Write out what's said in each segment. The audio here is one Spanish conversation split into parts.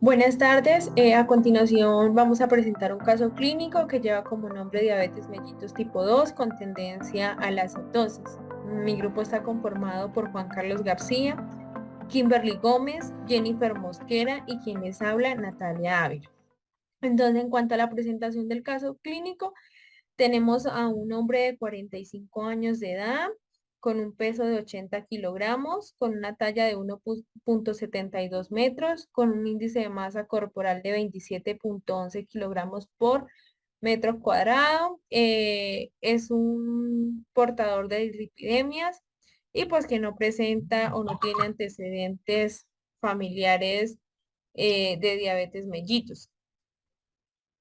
Buenas tardes. A continuación vamos a presentar un caso clínico que lleva como nombre diabetes mellitus tipo 2 con tendencia a la cetosis. Mi grupo está conformado por Juan Carlos García, Kimberly Gómez, Jennifer Mosquera y quien les habla, Natalia Ávila. Entonces, en cuanto a la presentación del caso clínico, tenemos a un hombre de 45 años de edad, con un peso de 80 kilogramos, con una talla de 1,72 metros, con un índice de masa corporal de 27,11 kilogramos por metro cuadrado. Es un portador de dislipidemias y pues que no presenta o no tiene antecedentes familiares de diabetes mellitus.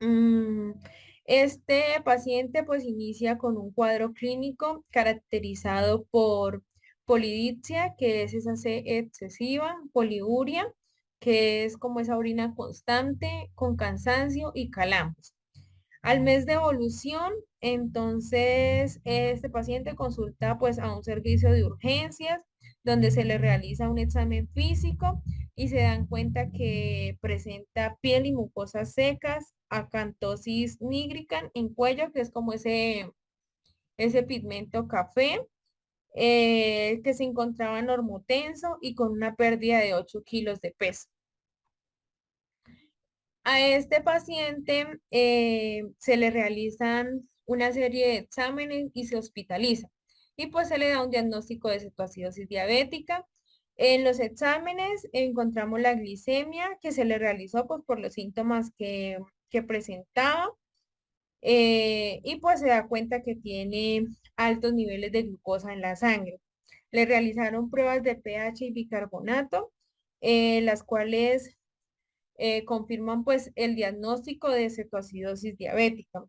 Mm, Este paciente pues inicia con un cuadro clínico caracterizado por polidipsia, que es esa sed excesiva, poliuria, que es como esa orina constante, con cansancio y calambres. Al mes de evolución, entonces este paciente consulta pues a un servicio de urgencias donde se le realiza un examen físico y se dan cuenta que presenta piel y mucosas secas, acantosis nigricans en cuello, que es como ese pigmento café, que se encontraba normotenso y con una pérdida de 8 kilos de peso. A este paciente se le realizan una serie de exámenes y se hospitaliza. Y pues se le da un diagnóstico de cetoacidosis diabética. En los exámenes encontramos la glicemia que se le realizó pues por los síntomas que presentaba. Y pues se da cuenta que tiene altos niveles de glucosa en la sangre. Le realizaron pruebas de pH y bicarbonato, las cuales confirman pues el diagnóstico de cetoacidosis diabética.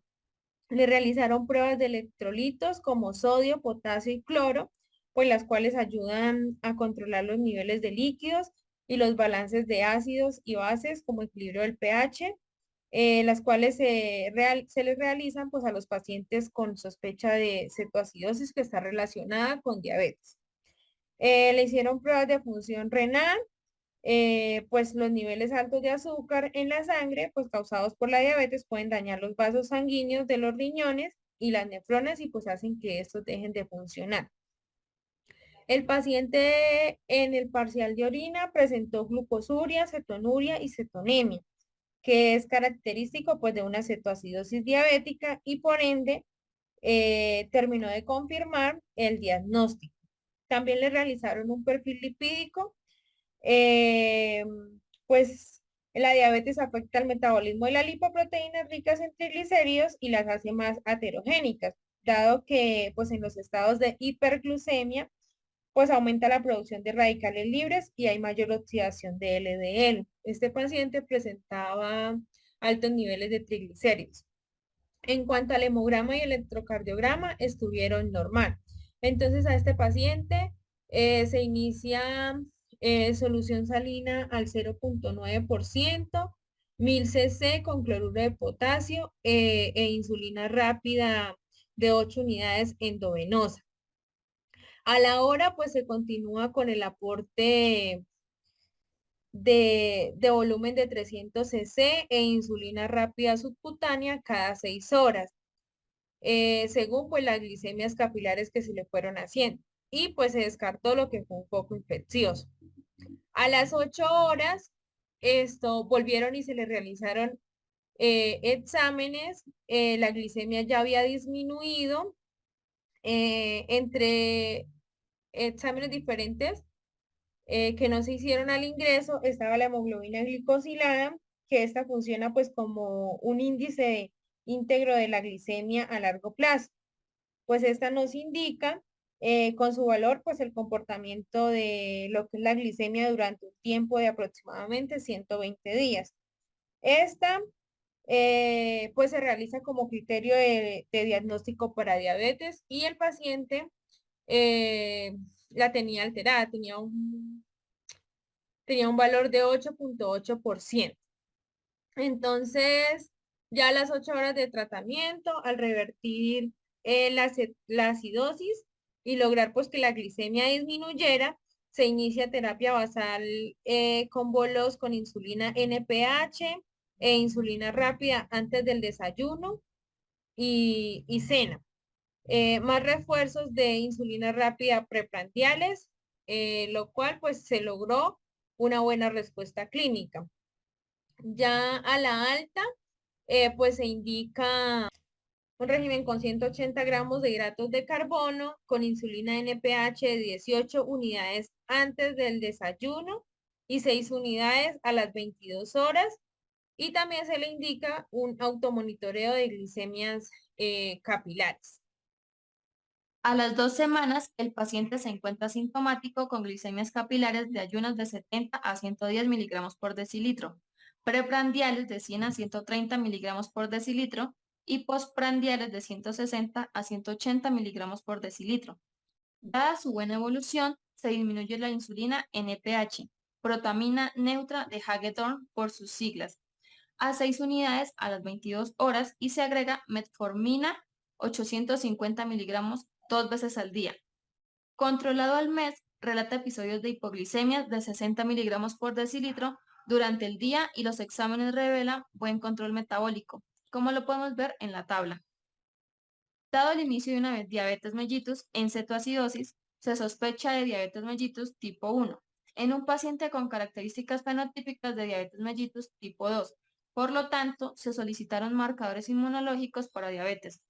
Le realizaron pruebas de electrolitos como sodio, potasio y cloro, pues las cuales ayudan a controlar los niveles de líquidos y los balances de ácidos y bases como equilibrio del pH, las cuales se les realizan pues a los pacientes con sospecha de cetoacidosis que está relacionada con diabetes. Le hicieron pruebas de función renal, pues los niveles altos de azúcar en la sangre, pues causados por la diabetes, pueden dañar los vasos sanguíneos de los riñones y las nefronas y pues hacen que estos dejen de funcionar. El paciente en el parcial de orina presentó glucosuria, cetonuria y cetonemia, que es característico pues de una cetoacidosis diabética y por ende terminó de confirmar el diagnóstico. También le realizaron un perfil lipídico. Eh, pues la diabetes afecta el metabolismo de las lipoproteínas ricas en triglicéridos y las hace más aterogénicas, dado que pues en los estados de hiperglucemia pues aumenta la producción de radicales libres y hay mayor oxidación de LDL. Este paciente presentaba altos niveles de triglicéridos. En cuanto al hemograma y electrocardiograma, estuvieron normal. Entonces, a este paciente se inicia solución salina al 0,9%, 1000 cc con cloruro de potasio e insulina rápida de 8 unidades endovenosa. A la hora, pues se continúa con el aporte de volumen de 300 cc e insulina rápida subcutánea cada 6 horas, según pues las glicemias capilares que se le fueron haciendo. Y pues se descartó lo que fue un poco infeccioso. A las 8 horas, esto volvieron y se le realizaron exámenes. La glicemia ya había disminuido entre exámenes diferentes que no se hicieron al ingreso. Estaba la hemoglobina glicosilada, que esta funciona pues como un índice íntegro de la glicemia a largo plazo. Pues esta nos indica con su valor pues el comportamiento de lo que es la glicemia durante un tiempo de aproximadamente 120 días. Esta pues se realiza como criterio de diagnóstico para diabetes y el paciente eh, la tenía alterada, tenía un valor de 8,8%. Entonces, ya a las 8 horas de tratamiento, al revertir la acidosis y lograr pues que la glicemia disminuyera, se inicia terapia basal con bolos con insulina NPH e insulina rápida antes del desayuno y cena. Más refuerzos de insulina rápida preprandiales, lo cual pues se logró una buena respuesta clínica. Ya a la alta, pues se indica un régimen con 180 gramos de hidratos de carbono, con insulina NPH de 18 unidades antes del desayuno y 6 unidades a las 22 horas. Y también se le indica un automonitoreo de glicemias capilares. A las 2 semanas, el paciente se encuentra sintomático con glicemias capilares de ayunas de 70 a 110 miligramos por decilitro, preprandiales de 100 a 130 miligramos por decilitro y postprandiales de 160 a 180 miligramos por decilitro. Dada su buena evolución, se disminuye la insulina NPH, protamina neutra de Hagedorn por sus siglas, a 6 unidades a las 22 horas y se agrega metformina 850 miligramos 2 veces al día. Controlado al mes, relata episodios de hipoglicemia de 60 miligramos por decilitro durante el día y los exámenes revelan buen control metabólico, como lo podemos ver en la tabla. Dado el inicio de una diabetes mellitus en cetoacidosis, se sospecha de diabetes mellitus tipo 1 en un paciente con características fenotípicas de diabetes mellitus tipo 2. Por lo tanto, se solicitaron marcadores inmunológicos para diabetes.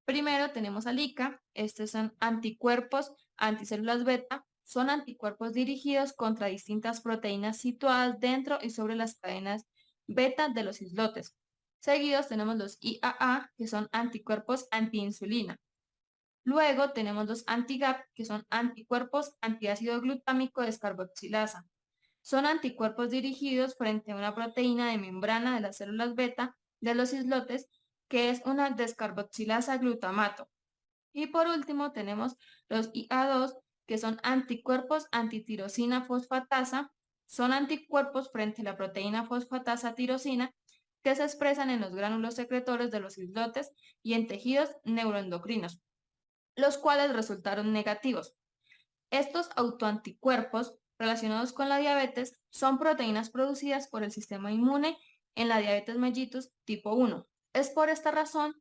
Primero tenemos al ICA, estos son anticuerpos anticélulas beta, son anticuerpos dirigidos contra distintas proteínas situadas dentro y sobre las cadenas beta de los islotes. Seguidos tenemos los IAA, que son anticuerpos antiinsulina. Luego tenemos los anti-GAP, que son anticuerpos antiácido glutámico descarboxilasa. Son anticuerpos dirigidos frente a una proteína de membrana de las células beta de los islotes, que es una descarboxilasa glutamato. Y por último tenemos los IA2, que son anticuerpos antitirosina fosfatasa. Son anticuerpos frente a la proteína fosfatasa tirosina que se expresan en los gránulos secretores de los islotes y en tejidos neuroendocrinos, los cuales resultaron negativos. Estos autoanticuerpos relacionados con la diabetes son proteínas producidas por el sistema inmune en la diabetes mellitus tipo 1. Es por esta razón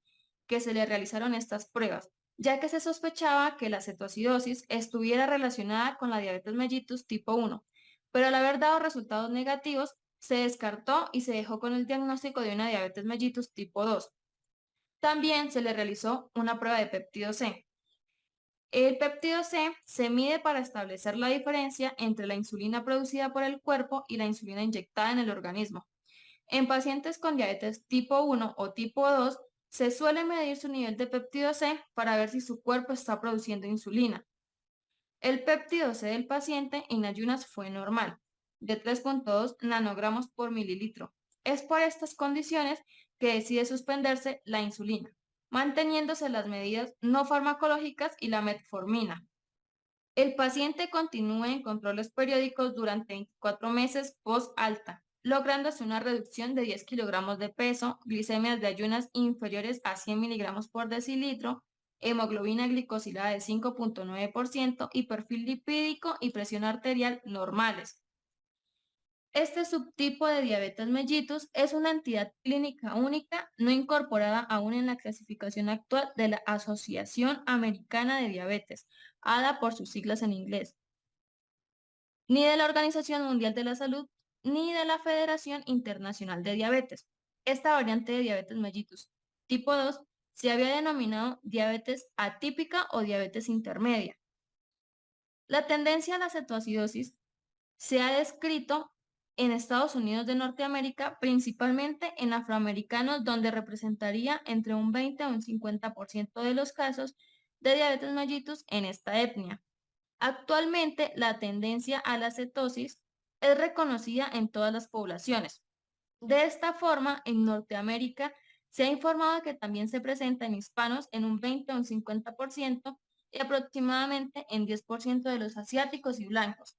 que se le realizaron estas pruebas, ya que se sospechaba que la cetoacidosis estuviera relacionada con la diabetes mellitus tipo 1, pero al haber dado resultados negativos, se descartó y se dejó con el diagnóstico de una diabetes mellitus tipo 2. También se le realizó una prueba de péptido C. El péptido C se mide para establecer la diferencia entre la insulina producida por el cuerpo y la insulina inyectada en el organismo. En pacientes con diabetes tipo 1 o tipo 2, se suele medir su nivel de péptido C para ver si su cuerpo está produciendo insulina. El péptido C del paciente en ayunas fue normal, de 3.2 nanogramos por mililitro. Es por estas condiciones que decide suspenderse la insulina, manteniéndose las medidas no farmacológicas y la metformina. El paciente continúa en controles periódicos durante 24 meses post-alta, lográndose una reducción de 10 kilogramos de peso, glicemias de ayunas inferiores a 100 miligramos por decilitro, hemoglobina glicosilada de 5.9% y perfil lipídico y presión arterial normales. Este subtipo de diabetes mellitus es una entidad clínica única, no incorporada aún en la clasificación actual de la Asociación Americana de Diabetes, ADA por sus siglas en inglés, ni de la Organización Mundial de la Salud, ni de la Federación Internacional de Diabetes. Esta variante de diabetes mellitus tipo 2 se había denominado diabetes atípica o diabetes intermedia. La tendencia a la cetoacidosis se ha descrito en Estados Unidos de Norteamérica, principalmente en afroamericanos, donde representaría entre un 20 a un 50% de los casos de diabetes mellitus en esta etnia. Actualmente, la tendencia a la cetosis es reconocida en todas las poblaciones. De esta forma, en Norteamérica se ha informado que también se presenta en hispanos en un 20 o un 50% y aproximadamente en 10% de los asiáticos y blancos.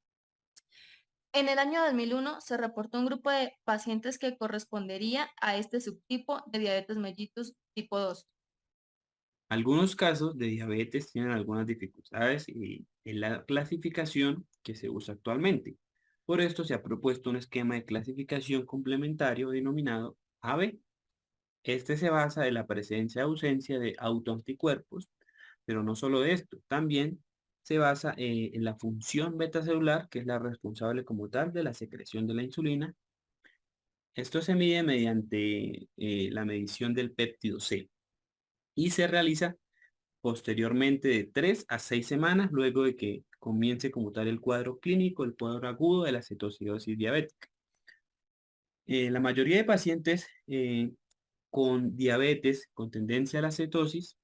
En el año 2001 se reportó un grupo de pacientes que correspondería a este subtipo de diabetes mellitus tipo 2. Algunos casos de diabetes tienen algunas dificultades en la clasificación que se usa actualmente. Por esto se ha propuesto un esquema de clasificación complementario denominado AB. Este se basa en la presencia o ausencia de autoanticuerpos, pero no solo de esto, también se basa en la función betacelular, que es la responsable como tal de la secreción de la insulina. Esto se mide mediante la medición del péptido C y se realiza posteriormente de 3 a 6 semanas luego de que comience como tal el cuadro clínico, el cuadro agudo de la cetocidosis diabética. La mayoría de pacientes con diabetes con tendencia a la cetosis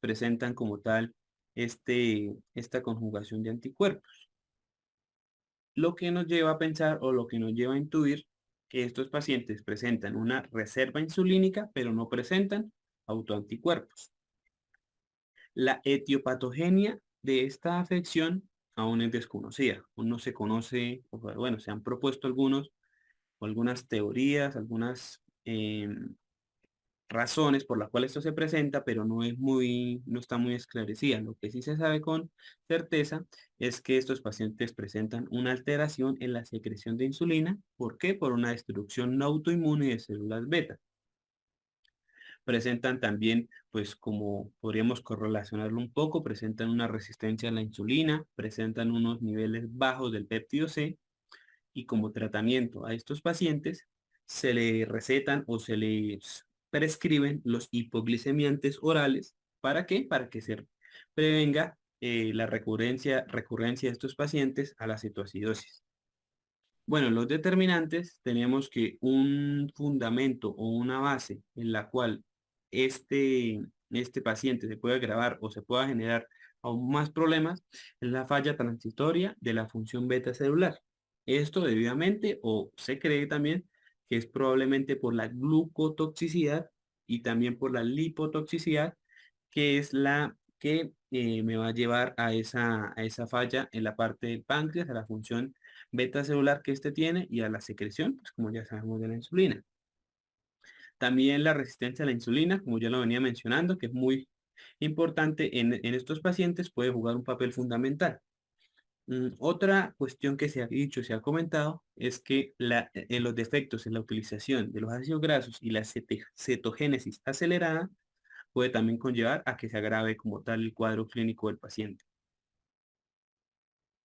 presentan como tal esta conjugación de anticuerpos, lo que nos lleva a pensar o lo que nos lleva a intuir que estos pacientes presentan una reserva insulínica, pero no presentan autoanticuerpos. La etiopatogenia de esta afección aún es desconocida, aún no se conoce, bueno, se han propuesto algunas teorías, algunas razones por las cuales esto se presenta, pero no está muy esclarecida. Lo que sí se sabe con certeza es que estos pacientes presentan una alteración en la secreción de insulina. ¿Por qué? Por una destrucción no autoinmune de células beta. Presentan también, pues como podríamos correlacionarlo un poco, presentan una resistencia a la insulina, presentan unos niveles bajos del péptido C y como tratamiento a estos pacientes se le recetan o se les prescriben los hipoglicemiantes orales. ¿Para qué? Para que se prevenga la recurrencia de estos pacientes a la cetoacidosis. Bueno, los determinantes tenemos que un fundamento o una base en la cual este paciente se puede agravar o se pueda generar aún más problemas es la falla transitoria de la función beta celular. Esto debidamente o se cree también que es probablemente por la glucotoxicidad y también por la lipotoxicidad, que es la que me va a llevar a esa falla en la parte del páncreas, a la función beta celular que este tiene y a la secreción, pues como ya sabemos de la insulina. También la resistencia a la insulina, como ya lo venía mencionando, que es muy importante en estos pacientes, puede jugar un papel fundamental. Otra cuestión que se ha dicho, se ha comentado, es que los defectos en la utilización de los ácidos grasos y la cetogénesis acelerada puede también conllevar a que se agrave como tal el cuadro clínico del paciente.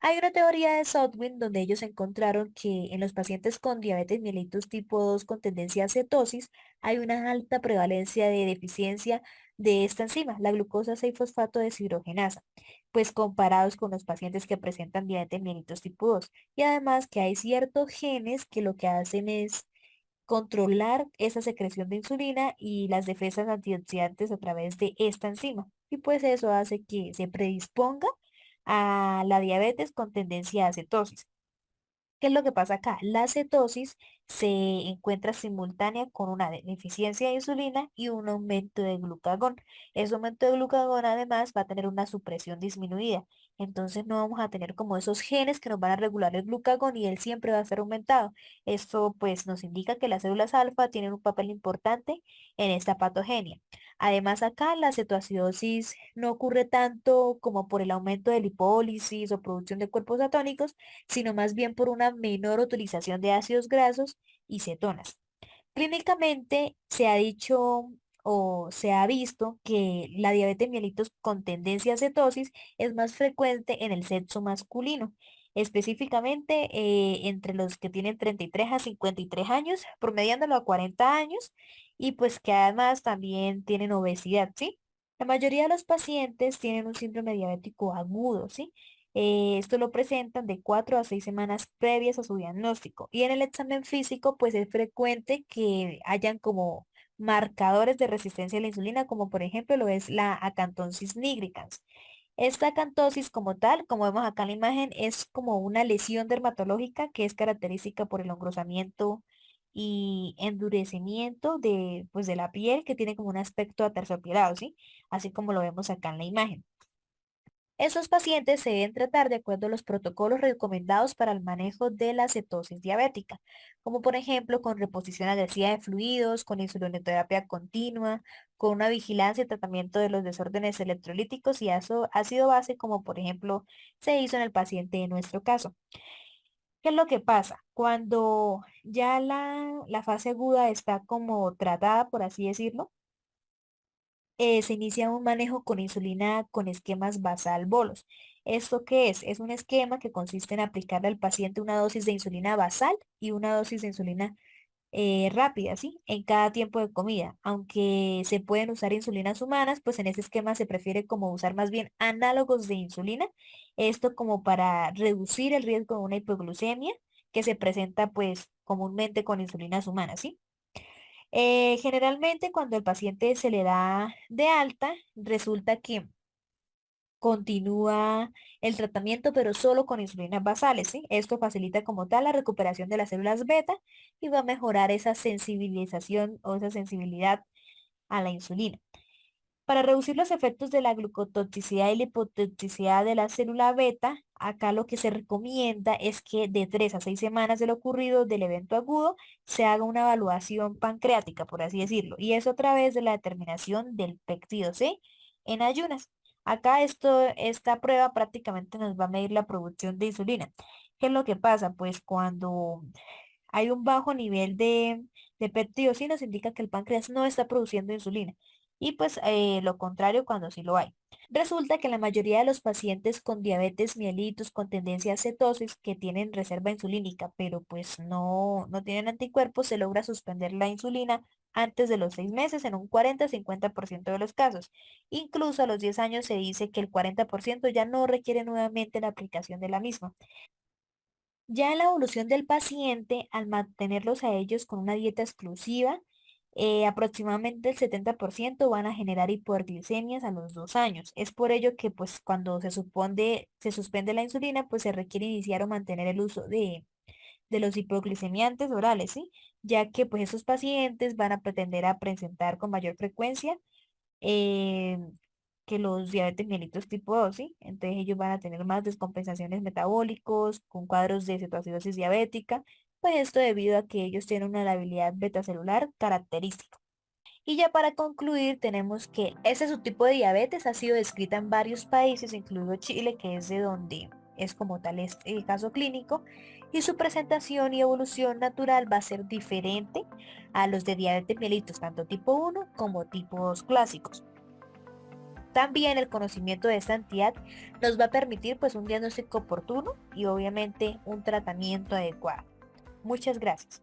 Hay una teoría de Southwind donde ellos encontraron que en los pacientes con diabetes mellitus tipo 2 con tendencia a cetosis hay una alta prevalencia de deficiencia de esta enzima, la glucosa 6-fosfato deshidrogenasa, pues comparados con los pacientes que presentan diabetes mellitus tipo 2. Y además que hay ciertos genes que lo que hacen es controlar esa secreción de insulina y las defensas antioxidantes a través de esta enzima. Y pues eso hace que se predisponga a la diabetes con tendencia a cetosis. ¿Qué es lo que pasa acá? La cetosis se encuentra simultánea con una deficiencia de insulina y un aumento de glucagón. Ese aumento de glucagón además va a tener una supresión disminuida. Entonces no vamos a tener como esos genes que nos van a regular el glucagón y él siempre va a ser aumentado. Esto pues nos indica que las células alfa tienen un papel importante en esta patogenia. Además acá la cetoacidosis no ocurre tanto como por el aumento de lipólisis o producción de cuerpos cetónicos, sino más bien por una menor utilización de ácidos grasos y cetonas. Clínicamente se ha dicho o se ha visto que la diabetes mellitus con tendencia a cetosis es más frecuente en el sexo masculino, específicamente entre los que tienen 33 a 53 años, promediándolo a 40 años, y pues que además también tienen obesidad, ¿sí? La mayoría de los pacientes tienen un síndrome diabético agudo, ¿sí? Esto lo presentan de 4 a 6 semanas previas a su diagnóstico. Y en el examen físico, pues es frecuente que hayan como marcadores de resistencia a la insulina, como por ejemplo lo es la acantosis nigricans. Esta acantosis como tal, como vemos acá en la imagen, es como una lesión dermatológica que es característica por el engrosamiento y endurecimiento de, pues, de la piel que tiene como un aspecto aterciopelado, ¿sí? Así como lo vemos acá en la imagen. Estos pacientes se deben tratar de acuerdo a los protocolos recomendados para el manejo de la cetosis diabética, como por ejemplo con reposición agresiva de fluidos, con insulinoterapia continua, con una vigilancia y tratamiento de los desórdenes electrolíticos y ácido base, como por ejemplo se hizo en el paciente en nuestro caso. ¿Qué es lo que pasa? Cuando ya la fase aguda está como tratada, por así decirlo, se inicia un manejo con insulina con esquemas basal bolos. ¿Esto qué es? Es un esquema que consiste en aplicarle al paciente una dosis de insulina basal y una dosis de insulina rápida, ¿sí? En cada tiempo de comida. Aunque se pueden usar insulinas humanas, pues en este esquema se prefiere como usar más bien análogos de insulina. Esto como para reducir el riesgo de una hipoglucemia que se presenta pues comúnmente con insulinas humanas, ¿sí? Generalmente cuando el paciente se le da de alta, resulta que continúa el tratamiento, pero solo con insulinas basales, ¿sí? Esto facilita como tal la recuperación de las células beta y va a mejorar esa sensibilización o esa sensibilidad a la insulina. Para reducir los efectos de la glucotoxicidad y la hipotoxicidad de la célula beta, acá lo que se recomienda es que de 3 a 6 semanas de lo ocurrido del evento agudo se haga una evaluación pancreática, por así decirlo, y es a través de la determinación del péptido C en ayunas. Acá esta prueba prácticamente nos va a medir la producción de insulina. ¿Qué es lo que pasa? Pues cuando hay un bajo nivel de péptido C nos indica que el páncreas no está produciendo insulina y pues lo contrario cuando sí lo hay. Resulta que la mayoría de los pacientes con diabetes mellitus con tendencia a cetosis que tienen reserva insulínica, pero pues no tienen anticuerpos, se logra suspender la insulina antes de los 6 meses en un 40-50% de los casos. Incluso a los 10 años se dice que el 40% ya no requiere nuevamente la aplicación de la misma. Ya en la evolución del paciente, al mantenerlos a ellos con una dieta exclusiva, aproximadamente el 70% van a generar hiperglicemias a los 2 años. Es por ello que pues cuando se suspende la insulina, pues se requiere iniciar o mantener el uso de los hipoglicemiantes orales, ¿sí? Ya que pues esos pacientes van a pretender a presentar con mayor frecuencia eh, que los diabetes mellitus tipo 2, ¿sí? Entonces ellos van a tener más descompensaciones metabólicos, con cuadros de cetoacidosis diabética, pues esto debido a que ellos tienen una labilidad betacelular característica. Y ya para concluir, tenemos que ese subtipo de diabetes ha sido descrita en varios países, incluido Chile, que es de donde es como tal el caso clínico, y su presentación y evolución natural va a ser diferente a los de diabetes mellitus, tanto tipo 1 como tipos clásicos. También el conocimiento de esta entidad nos va a permitir pues un diagnóstico oportuno y obviamente un tratamiento adecuado. Muchas gracias.